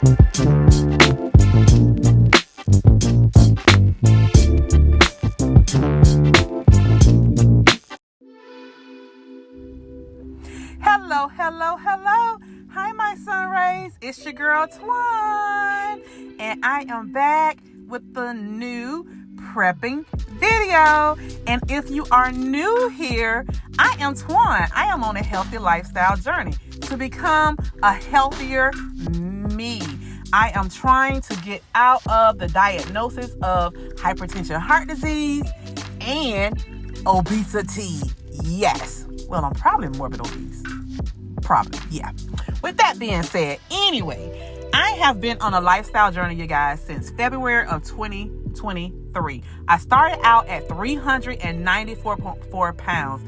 Hello, hello, hello. Hi, my sun rays. It's your girl, Twan. And I am back with the new prepping video. And if you are new here, I am Twan. I am on a healthy lifestyle journey to become a healthier me. I am trying to get out of the diagnosis of hypertension, heart disease, and obesity. Yes. Well, I'm probably morbid obese. Probably, yeah. With that being said, anyway, I have been on a lifestyle journey, you guys, since February of 2023. I started out at 394.4 pounds.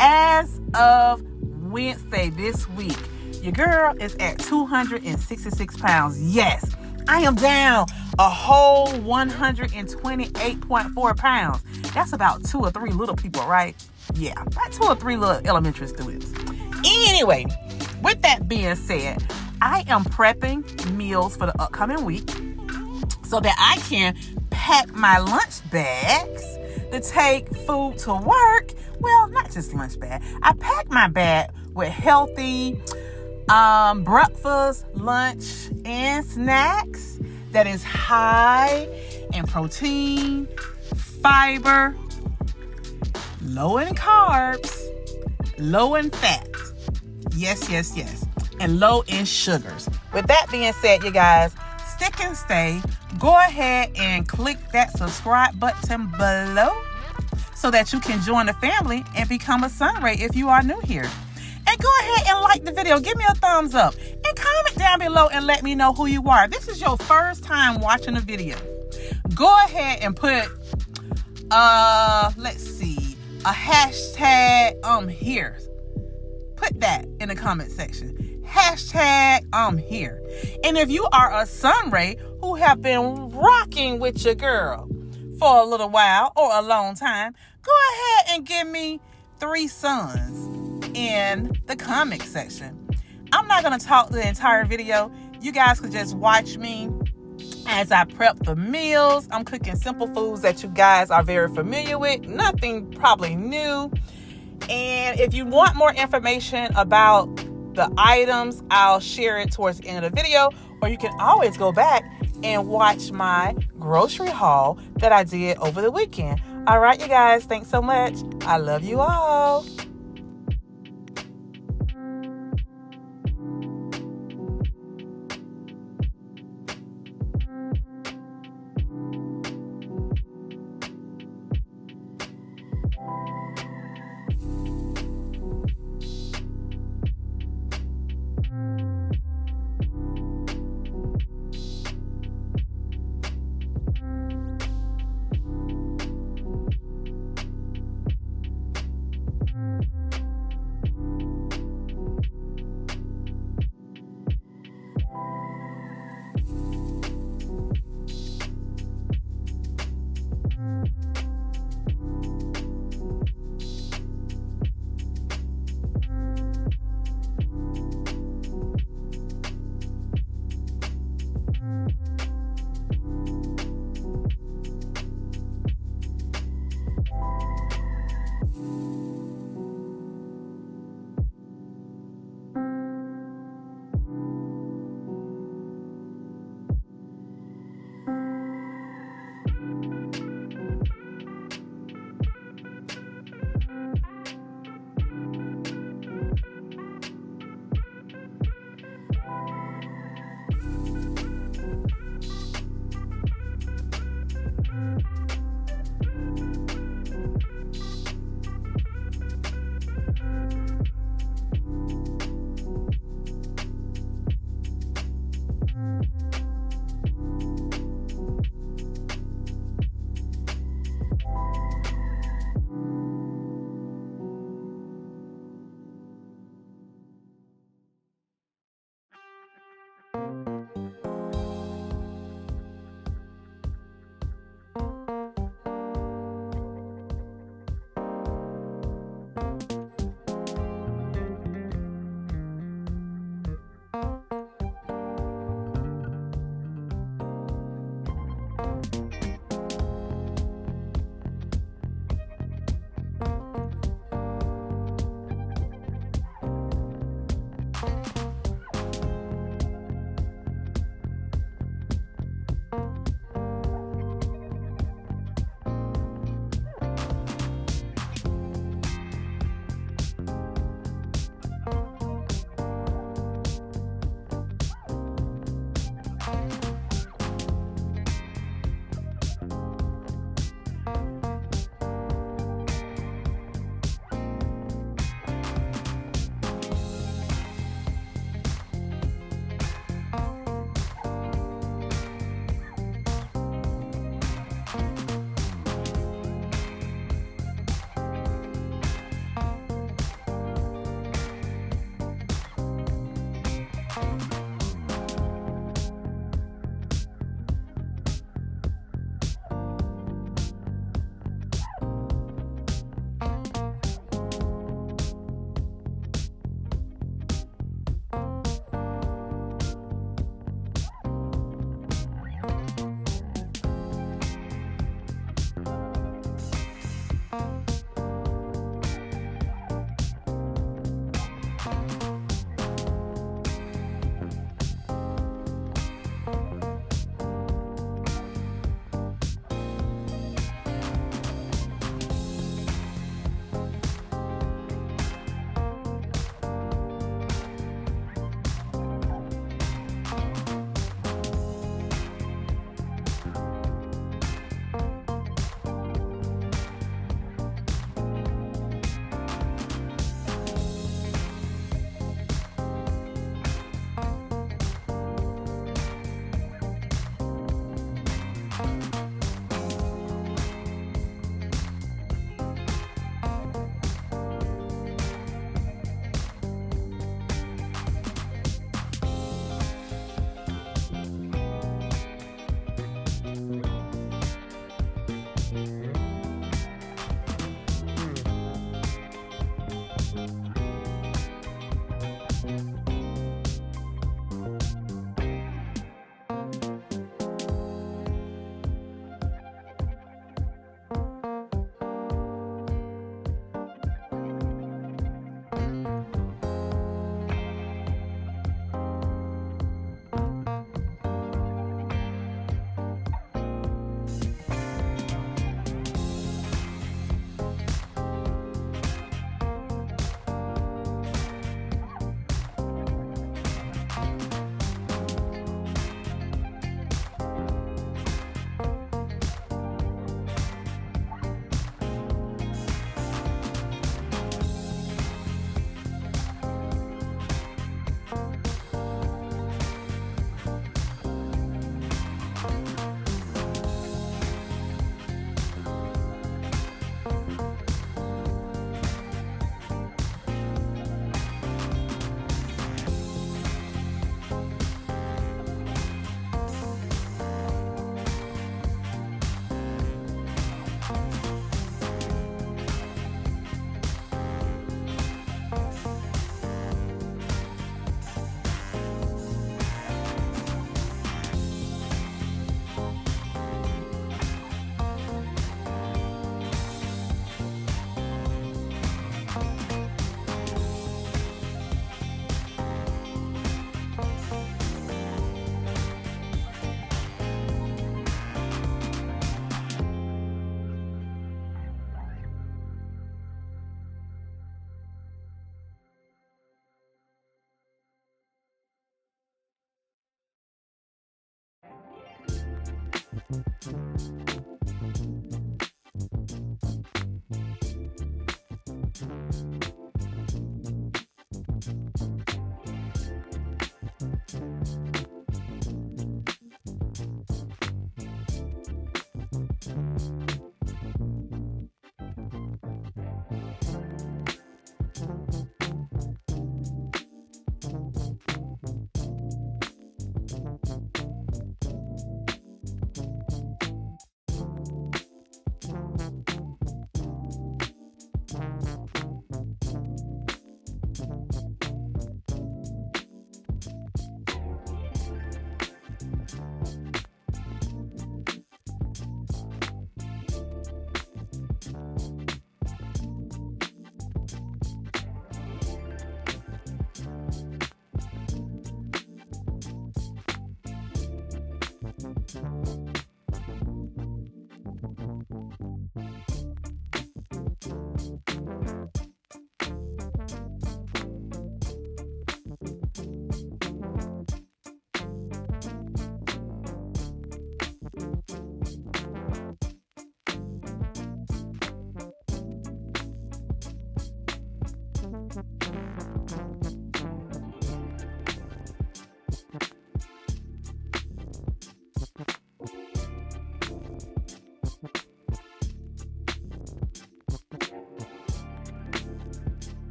As of Wednesday this week, your girl is at 266 pounds. Yes, I am down a whole 128.4 pounds. That's about 2 or 3 little people, right? Yeah, about 2 or 3 little elementary students. Anyway, with that being said, I am prepping meals for the upcoming week so that I can pack my lunch bags to take food to work. Well, not just lunch bag. I pack my bag with healthy breakfast, lunch, and snacks that is high in protein, fiber, low in carbs, low in fat. Yes. And low in sugars. With that being said, you guys, stick and stay. Go ahead and click that subscribe button below so that you can join the family and become a sun ray if you are new here. And go ahead and like the video. Give me a thumbs up. And comment down below and let me know who you are. This is your first time watching a video. Go ahead and put, let's see, a hashtag, here. Put that in the comment section. Hashtag, here. And if you are a sun ray who have been rocking with your girl for a little while or a long time, go ahead and give me 3 suns in the comment section. I'm not going to talk the entire video. You guys could just watch me as I prep the meals. I'm cooking simple foods that you guys are very familiar with. Nothing probably new. And if you want more information about the items, I'll share it towards the end of the video. Or you can always go back and watch my grocery haul that I did over the weekend. All right, you guys. Thanks so much. I love you all.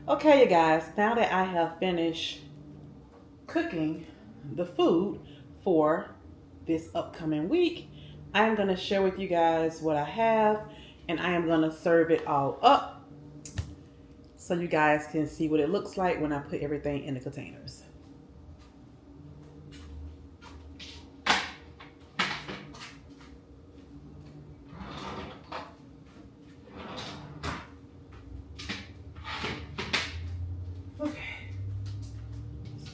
Okay, you guys, now that I have finished cooking the food for this upcoming week, I'm going to share with you guys what I have, and I am going to serve it all up so you guys can see what it looks like when I put everything in the containers.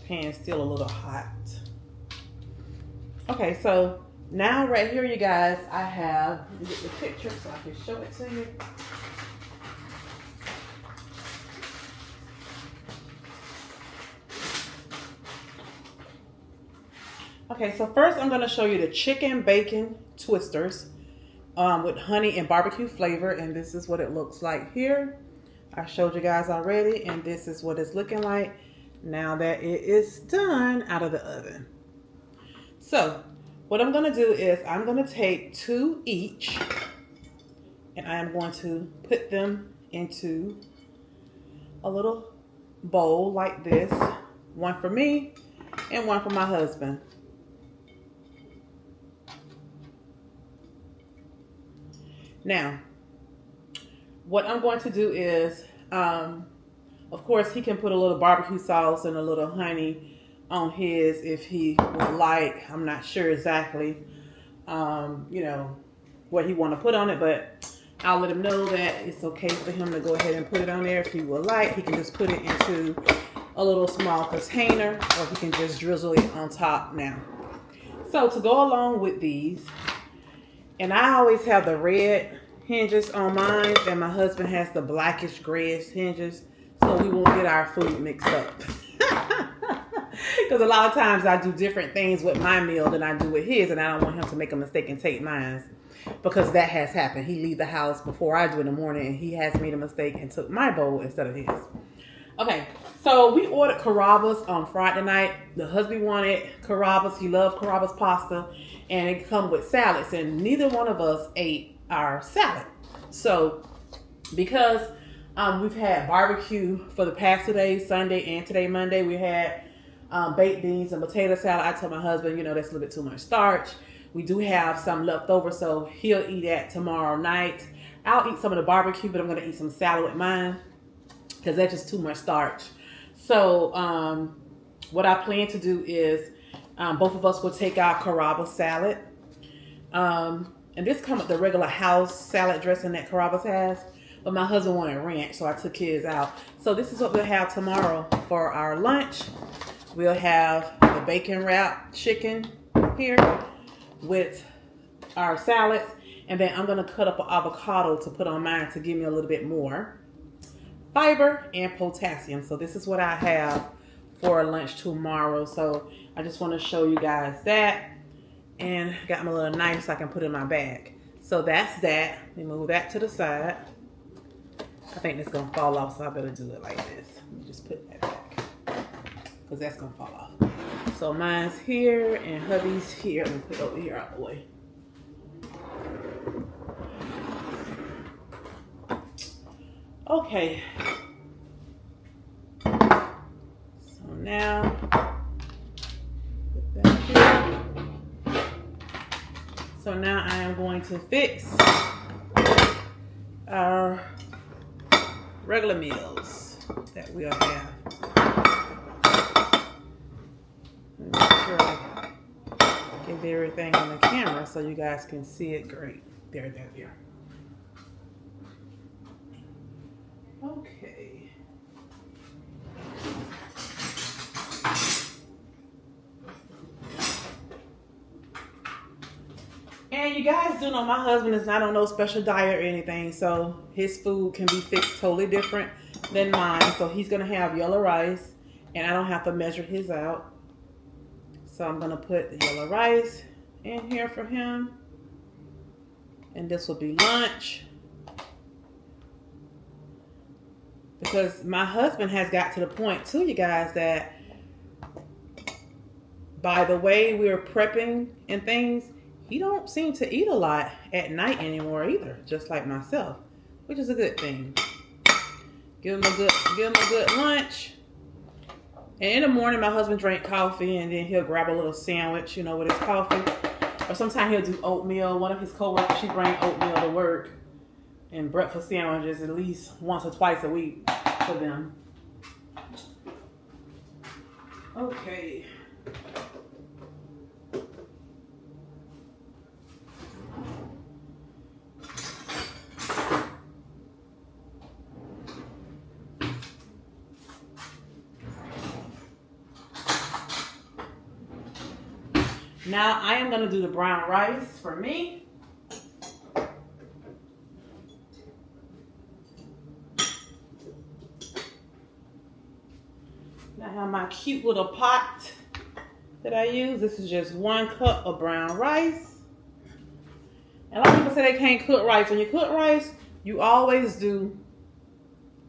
Pan's still a little hot. Okay, so now right here, you guys, I have, let me get the picture so I can show it to you. Okay, so first I'm going to show you the chicken bacon twisters with honey and barbecue flavor, and this is what it looks like here. I showed you guys already, and this is what it's looking like now that it is done out of the oven. So what I'm going to do is I'm going to take 2 each, and I am going to put them into a little bowl like this. One for me and one for my husband. Now, what I'm going to do is, of course, he can put a little barbecue sauce and a little honey on his if he would like. I'm not sure exactly, you know, what he want to put on it, but I'll let him know that it's okay for him to go ahead and put it on there if he would like. He can just put it into a little small container, or he can just drizzle it on top now. So to go along with these, and I always have the red hinges on mine, and my husband has the blackish grayish hinges, so we won't get our food mixed up. Because a lot of times I do different things with my meal than I do with his, and I don't want him to make a mistake and take mine, because that has happened. He leave the house before I do in the morning, and he has made a mistake and took my bowl instead of his. Okay, so we ordered Carrabba's on Friday night. The husband wanted Carrabba's. He loved Carrabba's pasta, and it come with salads, and neither one of us ate our salad. So because we've had barbecue for the past 2 days, Sunday and today, Monday, we had baked beans and potato salad. I told my husband, you know, that's a little bit too much starch. We do have some left over, so he'll eat that tomorrow night. I'll eat some of the barbecue, but I'm going to eat some salad with mine because that's just too much starch. So what I plan to do is both of us will take our Carrabba's salad. And this comes with the regular house salad dressing that Carrabba's has. But my husband wanted ranch, so I took his out. So this is what we'll have tomorrow for our lunch. We'll have the bacon wrapped chicken here with our salads. And then I'm going to cut up an avocado to put on mine to give me a little bit more fiber and potassium. So this is what I have for lunch tomorrow. So I just want to show you guys that. And got my little knife so I can put it in my bag. So that's that. Let me move that to the side. I think it's going to fall off, so I better do it like this. Let me just put that back, because that's going to fall off. So mine's here and hubby's here. Let me put it over here out of the way. Okay. So now, put that here. So now I am going to fix our regular meals that we'll have. Make sure I get everything on the camera so you guys can see it great. There. Okay. And you guys do know my husband is not on no special diet or anything, so his food can be fixed totally different than mine. So he's gonna have yellow rice, and I don't have to measure his out. So I'm gonna put the yellow rice in here for him, and this will be lunch. Because my husband has got to the point too, you guys, that by the way we're prepping and things, he don't seem to eat a lot at night anymore either, just like myself, which is a good thing. Give him a good lunch. And in the morning, my husband drank coffee, and then he'll grab a little sandwich, you know, with his coffee. Or sometimes he'll do oatmeal. One of his coworkers, she brings oatmeal to work, and breakfast sandwiches at least once or twice a week for them. Okay. Now I am going to do the brown rice for me. Now I have my cute little pot that I use. This is just 1 cup of brown rice. And a lot of people say they can't cook rice. When you cook rice, you always do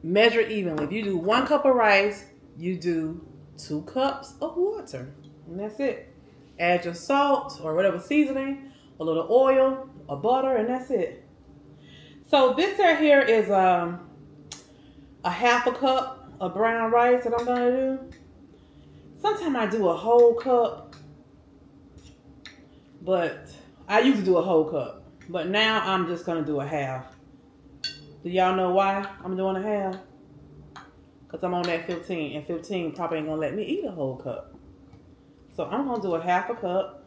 measure evenly. If you do 1 cup of rice, you do 2 cups of water. And that's it. Add your salt or whatever seasoning, a little oil, a butter, and that's it. So this right here is a 1/2 cup of brown rice that I'm gonna do. Sometimes I do a whole cup, but I used to do a whole cup. But now I'm just gonna do a half. Do y'all know why I'm doing a half? Because I'm on that 15, and 15 probably ain't gonna let me eat a whole cup. So I'm going to do a 1/2 cup,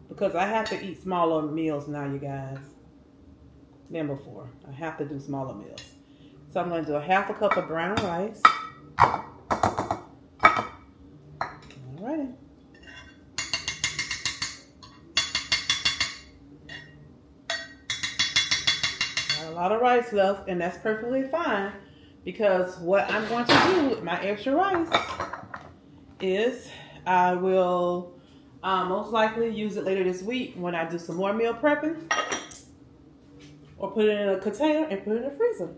because I have to eat smaller meals now, you guys, than before. I have to do smaller meals. So I'm going to do a 1/2 cup of brown rice. Alrighty. Got a lot of rice left, and that's perfectly fine, because what I'm going to do with my extra rice is I will most likely use it later this week when I do some more meal prepping, or put it in a container and put it in the freezer.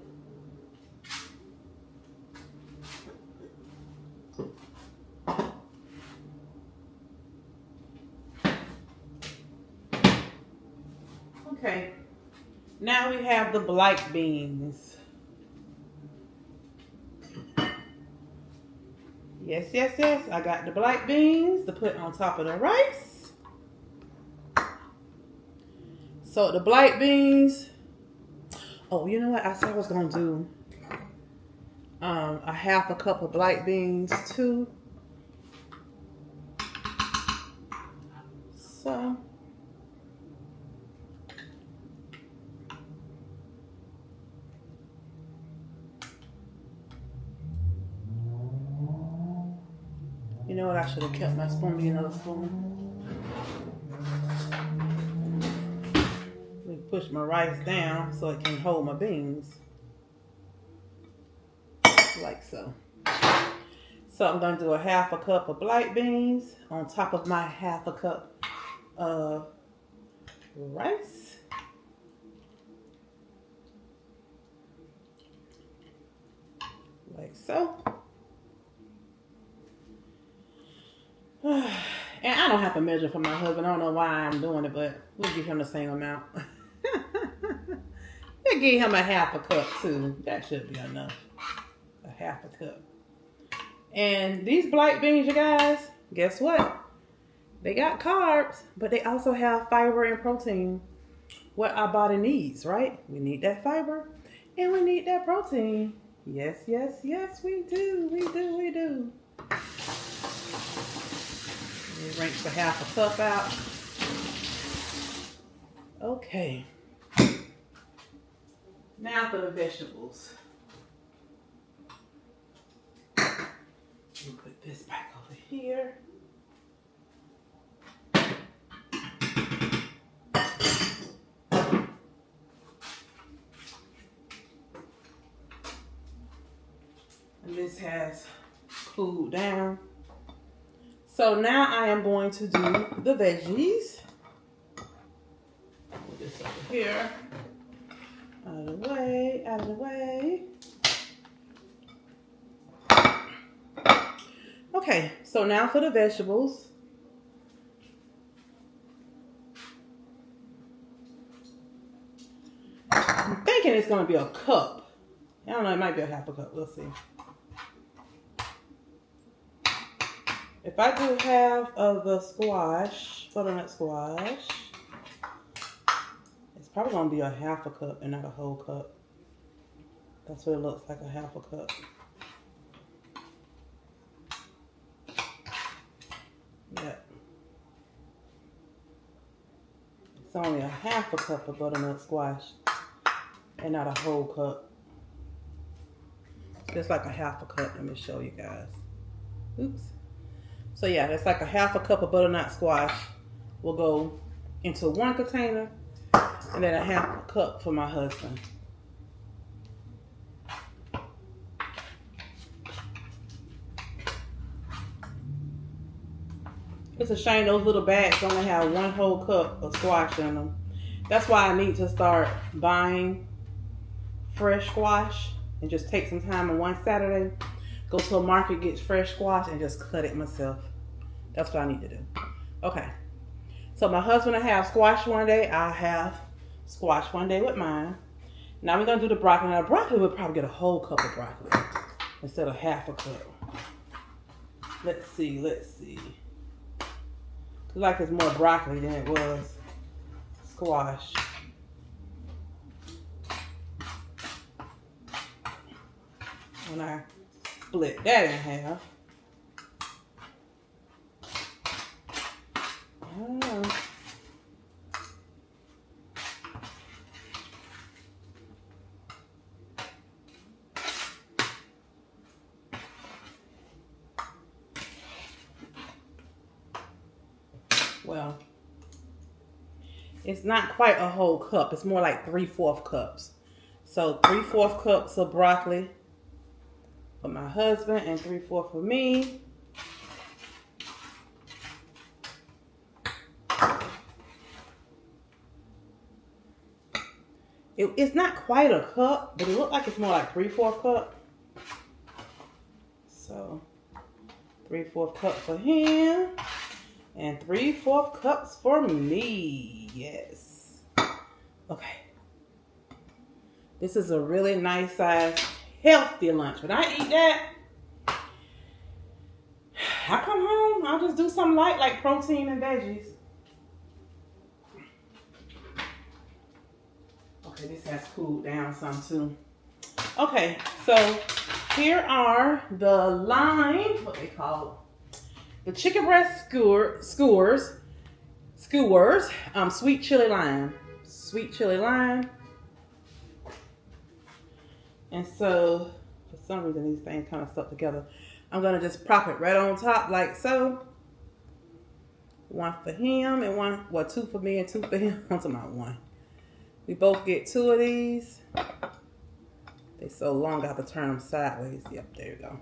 Okay, now we have the black beans. Yes. I got the black beans to put on top of the rice. So the black beans. Oh, you know what? I said I was going to do a 1/2 cup of black beans too. So you know what? I should have kept my spoon. Be another spoon. Let me push my rice down so it can hold my beans. like so. So I'm going to do a 1/2 cup of black beans on top of my 1/2 cup of rice. Like so. And I don't have to measure for my husband. I don't know why I'm doing it, but we'll give him the same amount. We'll give him a 1/2 cup too. That should be enough. A 1/2 cup. And these black beans, you guys, guess what? They got carbs, but they also have fiber and protein. What our body needs, right? We need that fiber and we need that protein. Yes, yes, yes, we do. We do, we do. Rinse the 1/2 cup out. Okay. Now for the vegetables. We'll put this back over here. And this has cooled down. So now I am going to do the veggies. Put this over here. Out of the way, out of the way. Okay, so now for the vegetables. I'm thinking it's going to be a cup. I don't know, it might be a 1/2 cup. We'll see. If I do 1/2 of the squash, butternut squash, it's probably going to be a 1/2 cup and not a whole cup. That's what it looks like, a 1/2 cup. Yep. It's only a 1/2 cup of butternut squash and not a whole cup. Just like a 1/2 cup. Let me show you guys. Oops. So yeah, it's like a 1/2 cup of butternut squash will go into one container, and then a 1/2 cup for my husband. It's a shame those little bags only have 1 whole cup of squash in them. That's why I need to start buying fresh squash and just take some time on one Saturday, go to a market, get fresh squash, and just cut it myself. That's what I need to do. Okay. So my husband will have squash one day. I'll have squash one day with mine. Now we're going to do the broccoli. Now broccoli, we'll probably get a whole cup of broccoli instead of 1/2 cup. Let's see, let's see. It's like it's more broccoli than it was squash. When I split that in half. Well, it's not quite a whole cup. It's more like 3/4 cups. So 3/4 cups of broccoli for my husband and 3/4 for me. It's not quite a cup, but it looks like it's more like 3/4 cup. So 3/4 cup for him and 3/4 cups for me. Yes. Okay. This is a really nice size, healthy lunch. When I eat that, I come home, I'll just do something light like protein and veggies. Okay, this has cooled down some too. Okay, so here are the lime, what they call it, the chicken breast skewers, sweet chili lime. And so, for some reason, these things kind of stuck together. I'm going to just prop it right on top like so. 1 for him and 1, well, 2 for me and 2 for him. I'm talking about 1. We both get 2 of these. They so long I have to turn them sideways. Yep, there you go.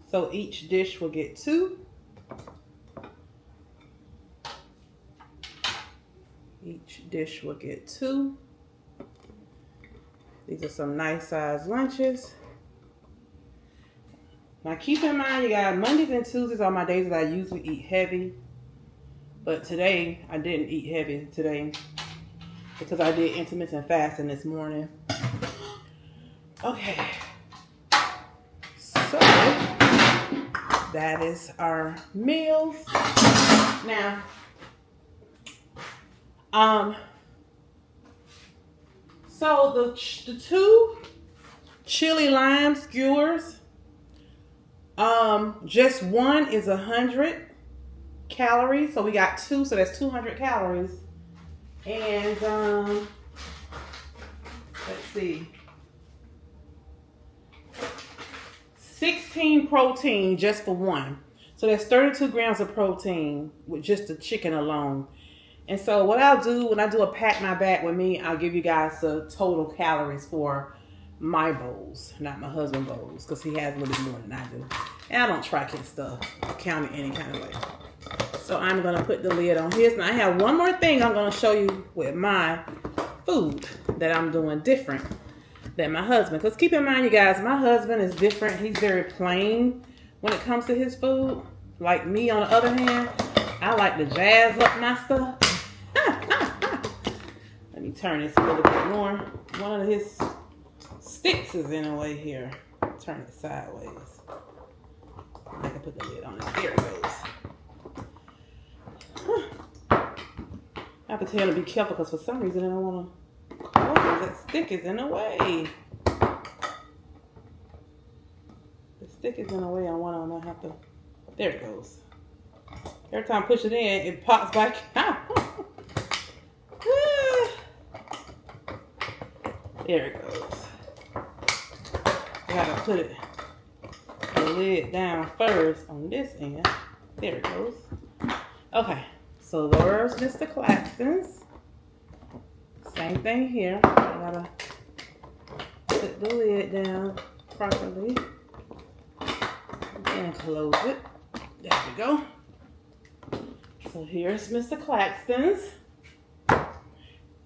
So each dish will get 2. Each dish will get 2. These are some nice sized lunches. Now keep in mind, you guys, Mondays and Tuesdays are my days that I usually eat heavy. But today, I didn't eat heavy today because I did intermittent fasting this morning. Okay. So, that is our meals. Now, so the 2 chili lime skewers, just one is 100 calories. So we got 2, so that's 200 calories. And let's see, 16 protein just for one. So that's 32 grams of protein with just the chicken alone. And so what I'll do when I do a pack my bag with me, I'll give you guys the total calories for my bowls, not my husband's bowls, because he has a little bit more than I do. And I don't track his stuff, count it any kind of way. So I'm going to put the lid on his. Now I have one more thing I'm going to show you with my food that I'm doing different than my husband. Because keep in mind, you guys, my husband is different. He's very plain when it comes to his food. Like me, on the other hand, I like to jazz up my stuff. Let me turn this a little bit more. One of his sticks is in the way here. Turn it sideways. I can put the lid on it. There it goes. I have to tell him to be careful because for some reason I don't want to close. That stick is in the way. The stick is in the way. I want to have to. There it goes. Every time I push it in, it pops back out. There it goes. I gotta put the lid down first on this end. There it goes. Okay, so there's Mr. Claxton's. Same thing here. I gotta put the lid down properly and close it. There we go. So here's Mr. Claxton's.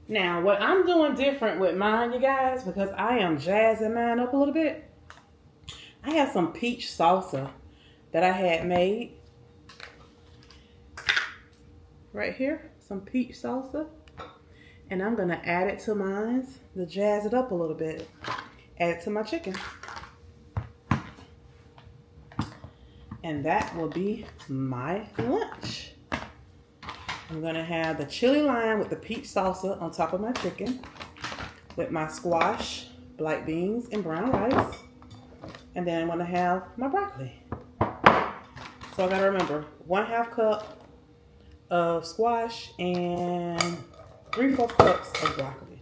Now, what I'm doing different with mine, you guys, because I am jazzing mine up a little bit, I have some peach salsa that I had made. Right here, some peach salsa. And I'm going to add it to mine to jazz it up a little bit. Add it to my chicken. And that will be my lunch. I'm going to have the chili lime with the peach salsa on top of my chicken with my squash, black beans, and brown rice. And then I'm going to have my broccoli. So I got to remember, 1/2 cup of squash and 3/4 cups of broccoli.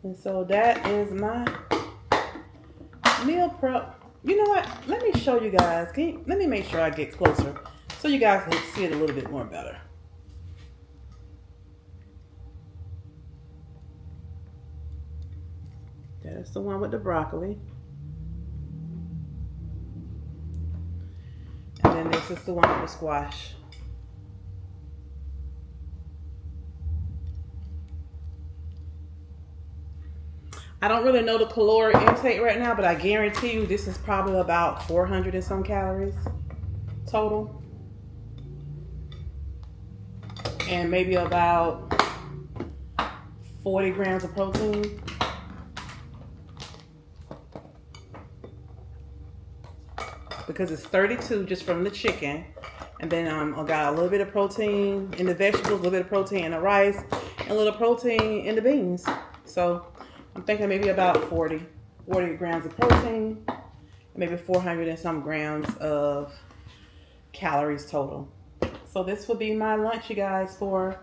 And so that is my meal prep. You know what? Let me show you guys. Let me make sure I get closer so you guys can see it a little bit more better. That's the one with the broccoli. And then this is the one with the squash. I don't really know the caloric intake right now, but I guarantee you this is probably about 400 and some calories total. And maybe about 40 grams of protein. Because it's 32 just from the chicken. And then I got a little bit of protein in the vegetables, a little bit of protein in the rice, and a little protein in the beans. So I'm thinking maybe about 40 grams of protein, and maybe 400 and some grams of calories total. So this will be my lunch, you guys, for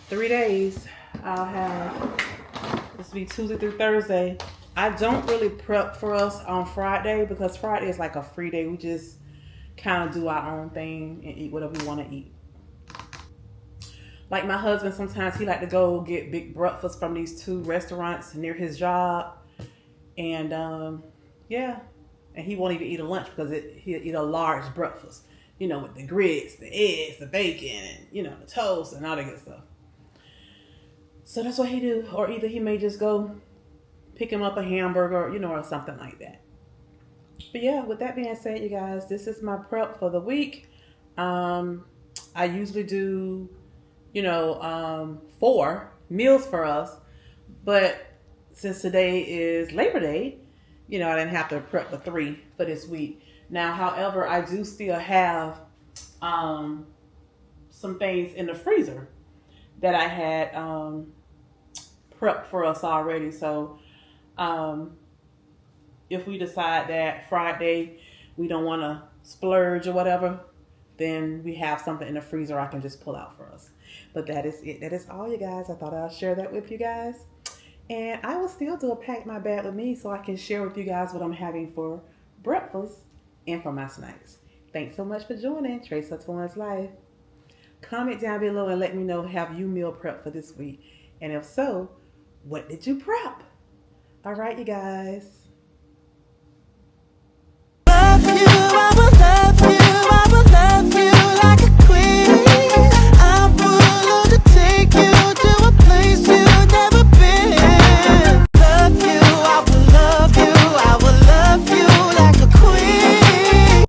3 days. I'll have, this will be Tuesday through Thursday. I don't really prep for us on Friday because Friday is like a free day. We just kind of do our own thing and eat whatever we want to eat. Like my husband, sometimes he like to go get big breakfast from these 2 restaurants near his job. And yeah, and he won't even eat a lunch because he'll eat a large breakfast, with the grits, the eggs, the bacon, and the toast and all that good stuff. So that's what he do. Or either he may just go pick him up a hamburger, or something like that. But yeah, with that being said, you guys, this is my prep for the week. I usually do 4 meals for us, but since today is Labor Day, I didn't have to prep for 3 for this week. Now, however, I do still have some things in the freezer that I had prepped for us already. So if we decide that Friday we don't want to splurge or whatever, then we have something in the freezer I can just pull out for us. But that is it. That is all, you guys. I thought I'll share that with you guys. And I will still do a pack my bag with me so I can share with you guys what I'm having for breakfast and for my snacks. Thanks so much for joining Trace of Fullness Life. Comment down below and let me know, have you meal prep for this week? And if so, what did you prep? All right, you guys.